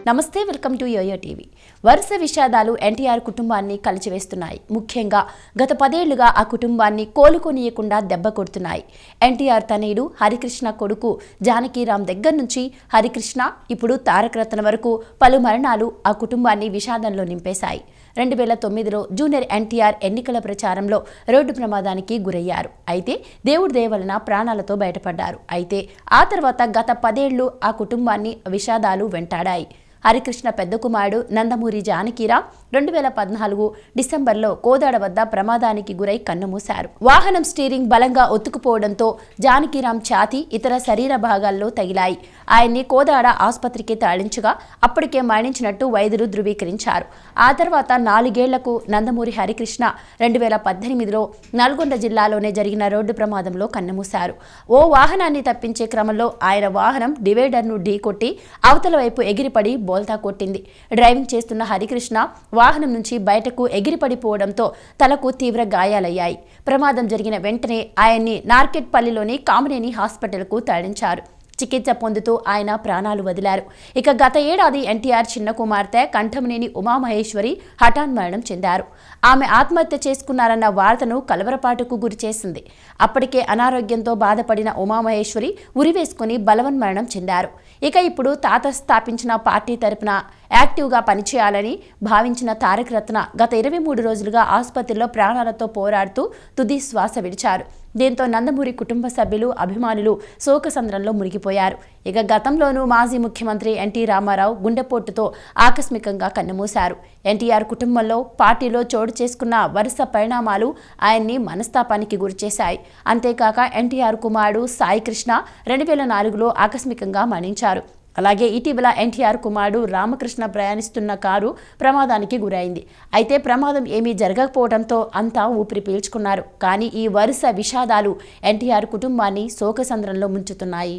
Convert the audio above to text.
నమస్తే, welcome to yo-yo TV. వరుస విషాదాలు ఎన్టీఆర్ కుటుంబాన్ని కలిచివేస్తున్నాయి. ముఖ్యంగా గత 10 ఏళ్లుగా ఆ కుటుంబాన్ని కోలుకొనియకుండా దెబ్బ కొడుతున్నాయి. ఎన్టీఆర్ తనయుడు హరికృష్ణ కొడుకు జానకీరామ్ దగ్గర నుంచి హరికృష్ణ ఇప్పుడు తారక రత్న వరకు పలు మరణాలు ఆ కుటుంబాన్ని విషాదంలో నింపేశాయి. 2009లో జూనియర్ ఎన్టీఆర్ ఎన్నికల ప్రచారంలో రోడ్డు ప్రమాదానికి గురయ్యారు. అయితే దేవుడి దయ వలన ప్రాణాలతో బయటపడ్డారు. అయితే ఆ తర్వాత గత 10 ఏళ్లు ఆ కుటుంబాన్ని విషాదాలు వెంటాడాయి. హరికృష్ణ పెద్ద కుమారుడు నందమూరి జానకీరామ్ 2014 డిసెంబర్లో కోదాడ వద్ద ప్రమాదానికి గురై కన్నుమూశారు. వాహనం స్టీరింగ్ బలంగా ఒత్తుకుపోవడంతో జానకీరామ్ ఛాతీ, ఇతర శరీర భాగాల్లో తగిలాయి. ఆయన్ని కోదాడ ఆసుపత్రికి తరలించగా అప్పటికే మరణించినట్టు వైద్యులు ధృవీకరించారు. ఆ తర్వాత 4 ఏళ్లకు నందమూరి హరికృష్ణ 2018లో నల్గొండ జిల్లాలోనే జరిగిన రోడ్డు ప్రమాదంలో కన్నుమూశారు. ఓ వాహనాన్ని తప్పించే క్రమంలో ఆయన వాహనం డివైడర్ను ఢీకొట్టి అవతల వైపు ఎగిరిపడి బోల్తా కొట్టింది. డ్రైవింగ్ చేస్తున్న హరికృష్ణ వాహనం నుంచి బయటకు ఎగిరిపడిపోవడంతో తలకు తీవ్ర గాయాలయ్యాయి. ప్రమాదం జరిగిన వెంటనే ఆయన్ని నార్కెట్పల్లిలోని కామినేని హాస్పిటల్కు తరలించారు. చికిత్స పొందుతూ ఆయన ప్రాణాలు వదిలారు. ఇక గత ఏడాది ఎన్టీఆర్ చిన్న కుమార్తె కంఠమనేని ఉమామహేశ్వరి హఠాన్ మరణం చెందారు. ఆమె ఆత్మహత్య చేసుకున్నారన్న వార్తను కలవరపాటుకు గురిచేసింది. అప్పటికే అనారోగ్యంతో బాధపడిన ఉమామహేశ్వరి ఉరివేసుకుని బలవన్మరణం చెందారు. ఇక ఇప్పుడు తాత స్థాపించిన పార్టీ తరపున యాక్టివ్గా పనిచేయాలని భావించిన తారక రత్న గత 23 రోజులుగా ఆసుపత్రిలో ప్రాణాలతో పోరాడుతూ తుది శ్వాస విడిచారు. దీంతో నందమూరి కుటుంబ సభ్యులు, అభిమానులు శోకసంద్రంలో మునిగిపోయారు. ఇక గతంలోనూ మాజీ ముఖ్యమంత్రి ఎన్టీ రామారావు గుండెపోటుతో ఆకస్మికంగా కన్నుమూశారు. ఎన్టీఆర్ కుటుంబంలో, పార్టీలో చోటు చేసుకున్న వరుస పరిణామాలు ఆయన్ని మనస్తాపానికి గురిచేశాయి. అంతేకాక ఎన్టీఆర్ కుమారుడు సాయి కృష్ణ 2004లో ఆకస్మికంగా మరణించారు. అలాగే ఇటీవల ఎన్టీఆర్ కుమారుడు రామకృష్ణ ప్రయాణిస్తున్న కారు ప్రమాదానికి గురైంది. అయితే ప్రమాదం ఏమీ జరగకపోవడంతో అంతా ఊపిరి పీల్చుకున్నారు. కానీ ఈ వరుస విషాదాలు ఎన్టీఆర్ కుటుంబాన్ని శోకసంద్రంలో ముంచుతున్నాయి.